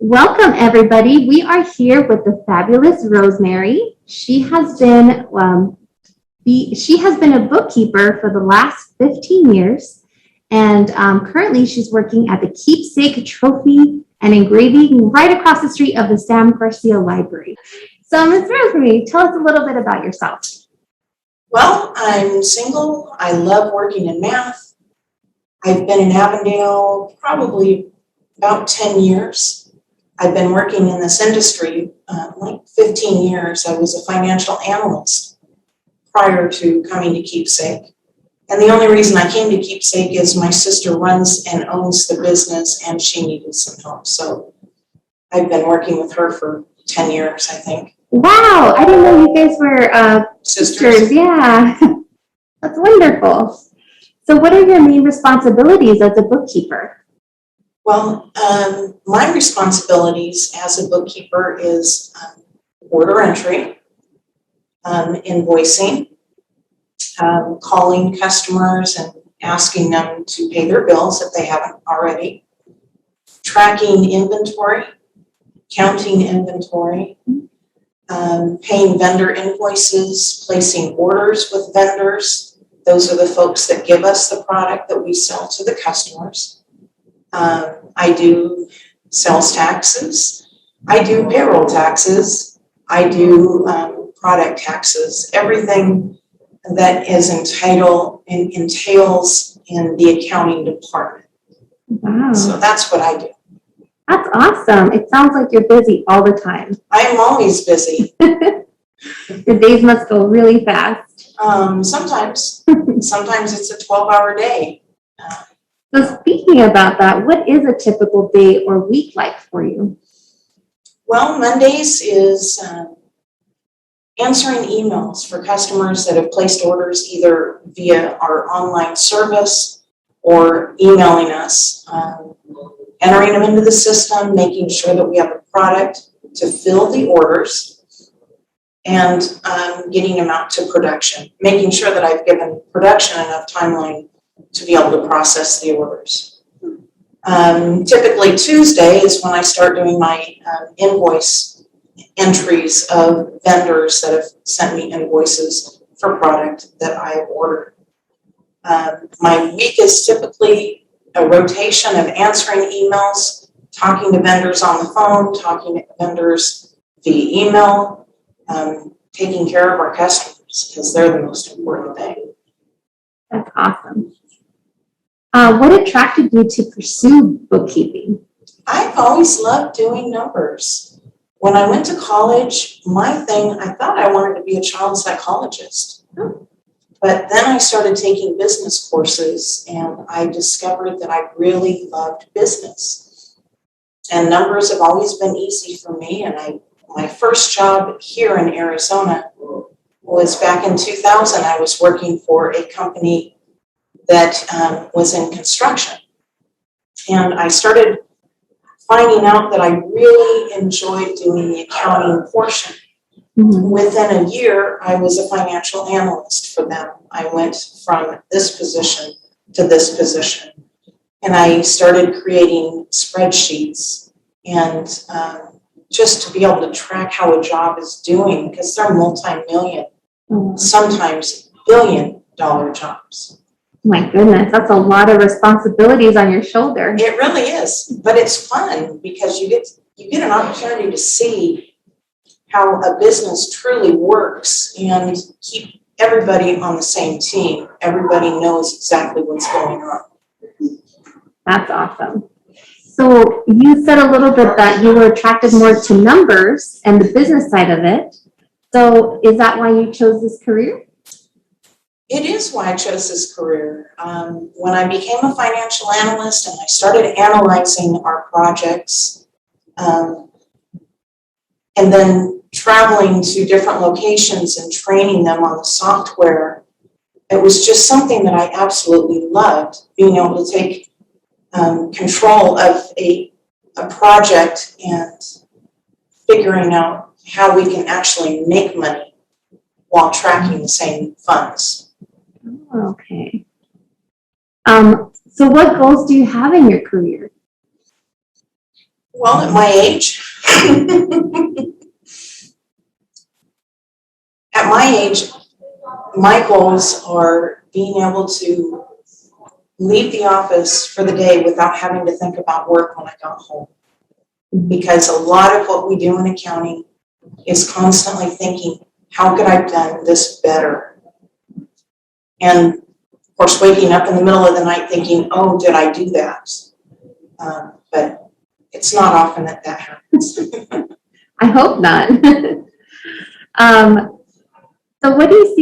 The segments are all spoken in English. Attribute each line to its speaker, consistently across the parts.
Speaker 1: Welcome, everybody. We are here with the fabulous Rosemary. She has been a bookkeeper for the last 15 years, and currently she's working at the Keepsake Trophy and Engraving right across the street of the Sam Garcia Library. So, Ms. Rosemary, tell us a little bit about yourself.
Speaker 2: Well, I'm single. I love working in math. I've been in Avondale probably about 10 years. I've been working in this industry like 15 years. I was a financial analyst prior to coming to Keepsake. And the only reason I came to Keepsake is my sister runs and owns the business and she needed some help. So I've been working with her for 10 years, I think.
Speaker 1: Wow, I didn't know you guys were sisters. Yeah, that's wonderful. So what are your main responsibilities as a bookkeeper?
Speaker 2: Well, my responsibilities as a bookkeeper is order entry, invoicing, calling customers and asking them to pay their bills if they haven't already, tracking inventory, counting inventory, paying vendor invoices, placing orders with vendors. Those are the folks that give us the product that we sell to the customers. I do sales taxes, I do payroll taxes, I do product taxes, everything that is entails in the accounting department.
Speaker 1: Wow.
Speaker 2: So that's what I do.
Speaker 1: That's awesome. It sounds like you're busy all the time.
Speaker 2: I am always busy.
Speaker 1: The days must go really fast.
Speaker 2: Sometimes it's a 12-hour day.
Speaker 1: So speaking about that, what is a typical day or week like for you?
Speaker 2: Well, Mondays is answering emails for customers that have placed orders either via our online service or emailing us, entering them into the system, making sure that we have a product to fill the orders, and getting them out to production, making sure that I've given production enough timeline to be able to process the orders. Typically Tuesday is when I start doing my invoice entries of vendors that have sent me invoices for product that I have ordered. My week is typically a rotation of answering emails, talking to vendors on the phone, talking to vendors via email, taking care of our customers because they're the most important thing.
Speaker 1: That's awesome. What attracted you to pursue bookkeeping?
Speaker 2: I've always loved doing numbers. When I went to college, I thought I wanted to be a child psychologist.
Speaker 1: Oh.
Speaker 2: But then I started taking business courses and I discovered that I really loved business. And numbers have always been easy for me. And my first job here in Arizona was back in 2000. I was working for a company that was in construction. And I started finding out that I really enjoyed doing the accounting portion.
Speaker 1: Mm-hmm.
Speaker 2: Within a year, I was a financial analyst for them. I went from this position to this position. And I started creating spreadsheets and just to be able to track how a job is doing because they're multi-million, sometimes billion-dollar jobs.
Speaker 1: My goodness, that's a lot of responsibilities on your shoulder.
Speaker 2: It really is, but it's fun because you get an opportunity to see how a business truly works and keep everybody on the same team. Everybody knows exactly what's going on.
Speaker 1: That's awesome. So you said a little bit that you were attracted more to numbers and the business side of it. So is that why you chose this career?
Speaker 2: It is why I chose this career. When I became a financial analyst and I started analyzing our projects and then traveling to different locations and training them on the software, it was just something that I absolutely loved, being able to take control of a project and figuring out how we can actually make money while tracking the same funds.
Speaker 1: Okay. So what goals do you have in your career?
Speaker 2: Well, at my age, at my age, my goals are being able to leave the office for the day without having to think about work when I got home. Because a lot of what we do in accounting is constantly thinking, how could I have done this better? And of course, waking up in the middle of the night thinking, oh, did I do that? But it's not often that that happens.
Speaker 1: I hope not. So what do you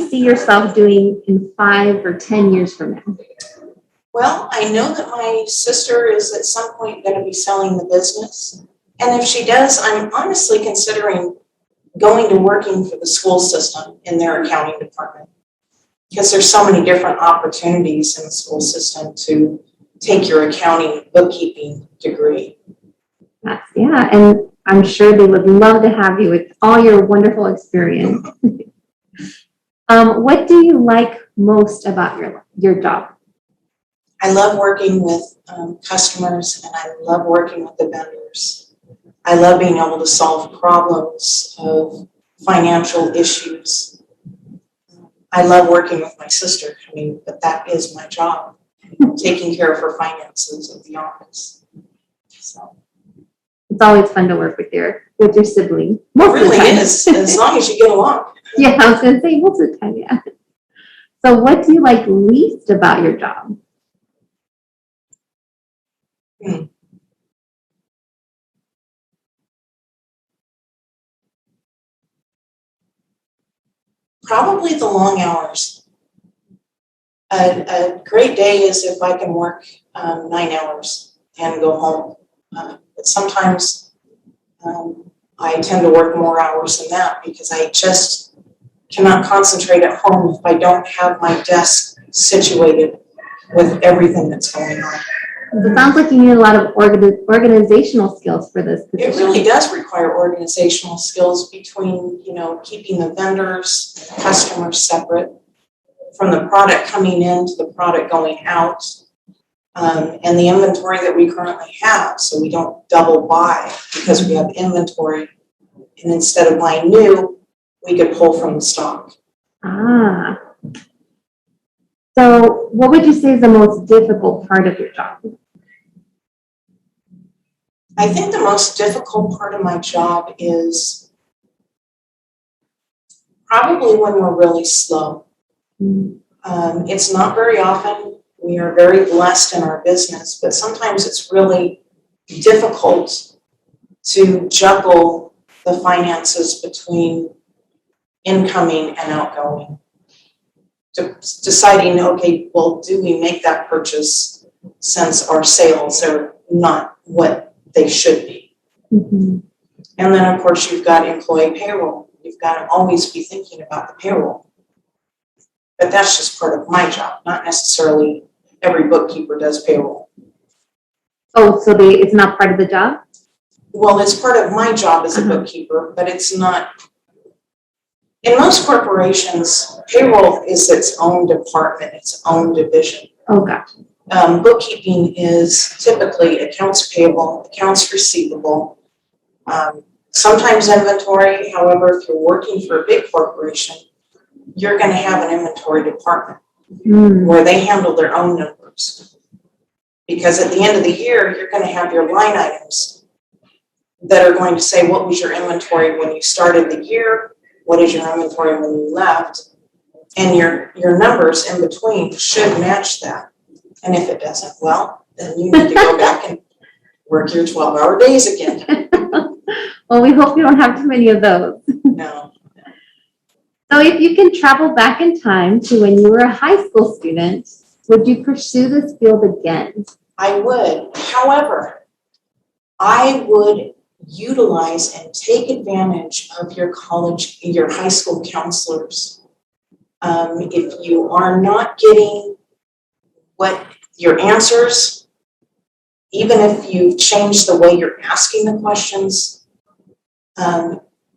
Speaker 1: see yourself doing in 5 or 10 years from now?
Speaker 2: Well, I know that my sister is at some point going to be selling the business. And if she does, I'm honestly considering going to working for the school system in their accounting department. Because there's so many different opportunities in the school system to take your accounting bookkeeping degree.
Speaker 1: Yeah, and I'm sure they would love to have you with all your wonderful experience. What do you like most about your job?
Speaker 2: I love working with customers, and I love working with the vendors. I love being able to solve problems of financial issues. I love working with my sister. I mean, but that is my job, taking care of her finances of the office. So
Speaker 1: It's always fun to work with your sibling.
Speaker 2: it really is, as long as you get along.
Speaker 1: Yeah, I was going to say most of the time, yeah. So what do you like least about your job?
Speaker 2: Probably the long hours. A great day is if I can work 9 hours and go home. But sometimes I tend to work more hours than that because I just cannot concentrate at home if I don't have my desk situated with everything that's going on.
Speaker 1: It sounds like you need a lot of organizational skills for this position.
Speaker 2: It really does require organizational skills between, keeping the vendors, the customers separate, from the product coming in to the product going out, and the inventory that we currently have, so we don't double buy because we have inventory, and instead of buying new, we could pull from the stock.
Speaker 1: Ah. So what would you say is the most difficult part of your job?
Speaker 2: I think the most difficult part of my job is probably when we're really slow. It's not very often. We are very blessed in our business, but sometimes it's really difficult to juggle the finances between incoming and outgoing. Deciding, okay, well, do we make that purchase since our sales are not what they should be?
Speaker 1: Mm-hmm.
Speaker 2: And then, of course, you've got employee payroll. You've got to always be thinking about the payroll. But that's just part of my job, not necessarily every bookkeeper does payroll.
Speaker 1: Oh, so it's not part of the job?
Speaker 2: Well, it's part of my job as a bookkeeper, but it's not. In most corporations, payroll is its own department, its own division.
Speaker 1: Oh, gotcha.
Speaker 2: Bookkeeping is typically accounts payable, accounts receivable, sometimes inventory. However, if you're working for a big corporation, you're going to have an inventory department where they handle their own numbers. Because at the end of the year, you're going to have your line items that are going to say, what was your inventory when you started the year? What is your inventory when you left? And your numbers in between should match that. And if it doesn't, well, then you need to go back and work your 12-hour days again.
Speaker 1: Well, we hope you don't have too many of those.
Speaker 2: No.
Speaker 1: So if you can travel back in time to when you were a high school student, would you pursue this field again?
Speaker 2: I would. However, I would utilize and take advantage of your high school counselors. If you are not getting what your answers, even if you've changed the way you're asking the questions,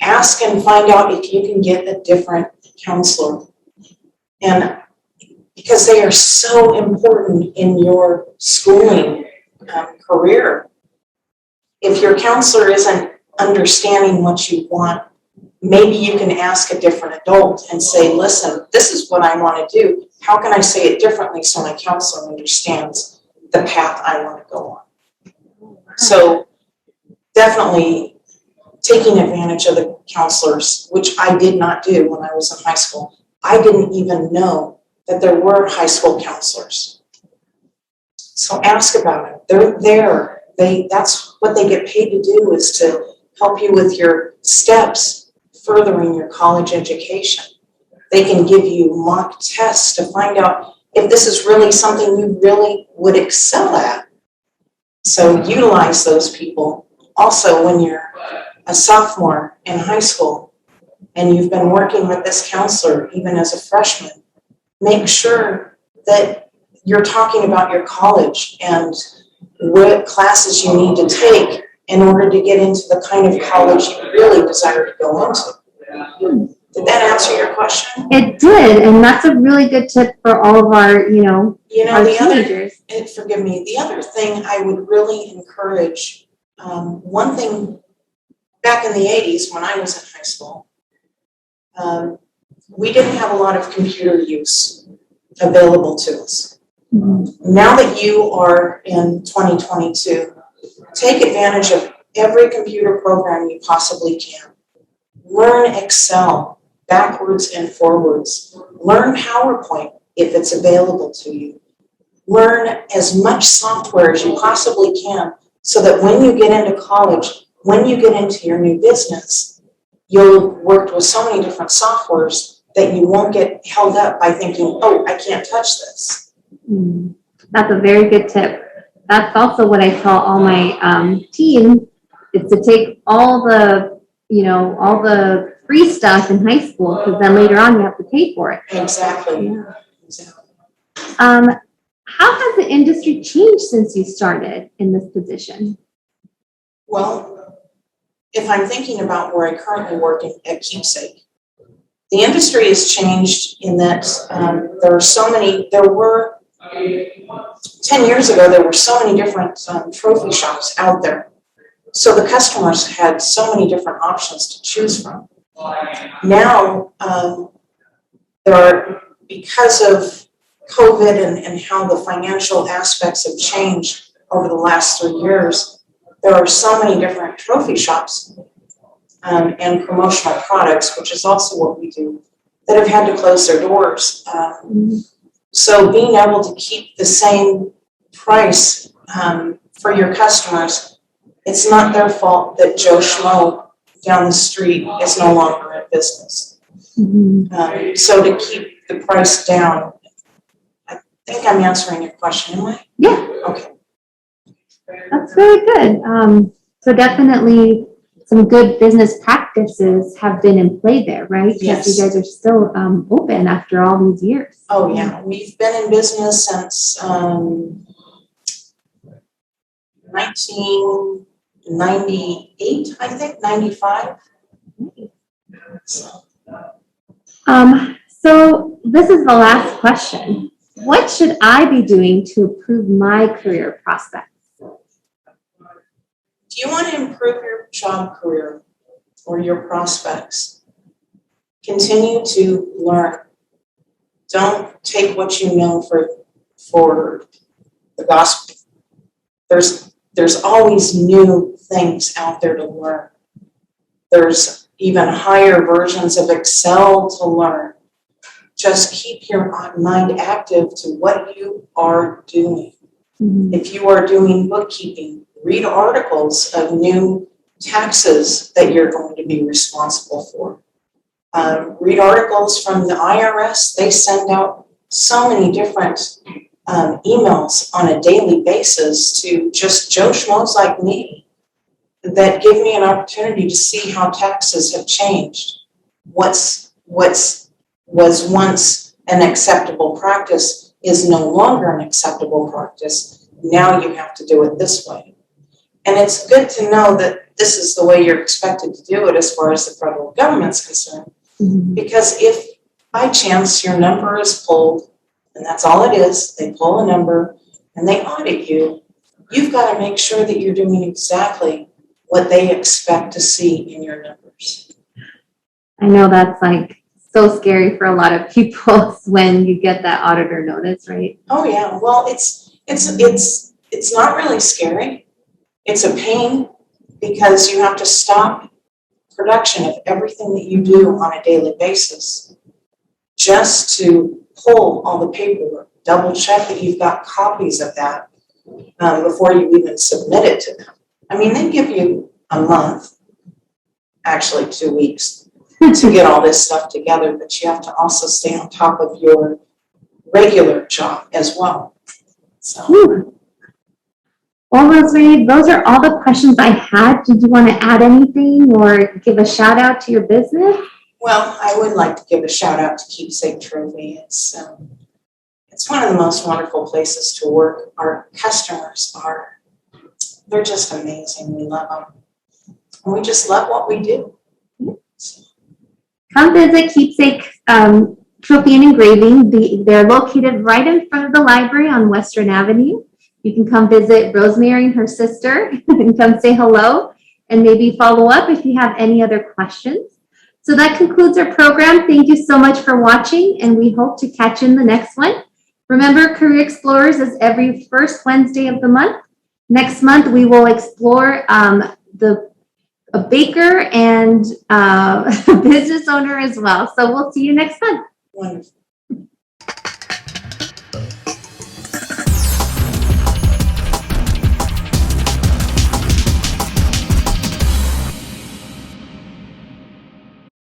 Speaker 2: ask and find out if you can get a different counselor. And because they are so important in your schooling career. If your counselor isn't understanding what you want, maybe you can ask a different adult and say, listen, this is what I want to do. How can I say it differently so my counselor understands the path I want to go on? So definitely taking advantage of the counselors, which I did not do when I was in high school. I didn't even know that there were high school counselors. So ask about it. They're there. That's what they get paid to do, is to help you with your steps furthering your college education. They can give you mock tests to find out if this is really something you really would excel at. So utilize those people. Also, when you're a sophomore in high school and you've been working with this counselor even as a freshman, make sure that you're talking about your college and what classes you need to take in order to get into the kind of college you really desire to go into. Did that answer your question?
Speaker 1: It did, and that's a really good tip for all of our, our
Speaker 2: the
Speaker 1: teenagers.
Speaker 2: Forgive me, the other thing I would really encourage, one thing back in the 80s when I was in high school, we didn't have a lot of computer use available to us. Mm-hmm. Now that you are in 2022, take advantage of every computer program you possibly can. Learn Excel backwards and forwards. Learn PowerPoint if it's available to you. Learn as much software as you possibly can so that when you get into college, when you get into your new business, you'll work with so many different softwares that you won't get held up by thinking, oh, I can't touch this.
Speaker 1: That's a very good tip. That's also what I tell all my team, is to take all the free stuff in high school, because then later on you have to pay for it.
Speaker 2: Exactly.
Speaker 1: Yeah. Exactly. How has the industry changed since you started in this position?
Speaker 2: Well, if I'm thinking about where I currently work at Keepsake, the industry has changed in that there were 10 years ago, there were so many different trophy shops out there. So the customers had so many different options to choose from. Now, because of COVID and how the financial aspects have changed over the last 3 years, there are so many different trophy shops and promotional products, which is also what we do, that have had to close their doors. So being able to keep the same price for your customers, it's not their fault that Joe Schmo down the street is no longer in business. So to keep the price down, I think I'm answering your question, am I?
Speaker 1: Yeah.
Speaker 2: Okay.
Speaker 1: That's very good. So definitely some good business practices have been in play there, right?
Speaker 2: Yes.
Speaker 1: Because you guys are still open after all these years.
Speaker 2: Oh, yeah. We've been in business since 1998, I think, 95.
Speaker 1: So this is the last question. What should I be doing to improve my career prospects?
Speaker 2: Do you want to improve your job career or your prospects? Continue to learn. Don't take what you know for the gospel. There's always new things out there to learn. There's even higher versions of Excel to learn. Just keep your mind active to what you are doing. If you are doing bookkeeping, read articles of new taxes that you're going to be responsible for. Read articles from the IRS. They send out so many different emails on a daily basis to just Joe Schmoes like me that give me an opportunity to see how taxes have changed. What was once an acceptable practice is no longer an acceptable practice. Now you have to do it this way. And it's good to know that this is the way you're expected to do it as far as the federal government's concerned. Because if by chance your number is pulled, and that's all it is, they pull a number and they audit you, you've got to make sure that you're doing exactly what they expect to see in your numbers.
Speaker 1: I know that's like so scary for a lot of people when you get that auditor notice, right?
Speaker 2: Oh yeah, well, it's not really scary. It's a pain because you have to stop production of everything that you do on a daily basis just to pull all the paperwork, double check that you've got copies of that before you even submit it to them. I mean, they give you a month, actually 2 weeks, to get all this stuff together, but you have to also stay on top of your regular job as well. So.
Speaker 1: Whew. Well, Rosemary, those are all the questions I had. Did you want to add anything or give a shout out to your business?
Speaker 2: Well, I would like to give a shout out to Keepsake Trophy. It's one of the most wonderful places to work. Our customers they're just amazing. We love them. And we just love what we do.
Speaker 1: Come visit Keepsake Trophy and Engraving. They're located right in front of the library on Western Avenue. You can come visit Rosemary and her sister and come say hello and maybe follow up if you have any other questions. So that concludes our program. Thank you so much for watching, and we hope to catch you in the next one. Remember, Career Explorers is every first Wednesday of the month. Next month, we will explore a baker and a business owner as well. So we'll see you next month.
Speaker 2: Wonderful.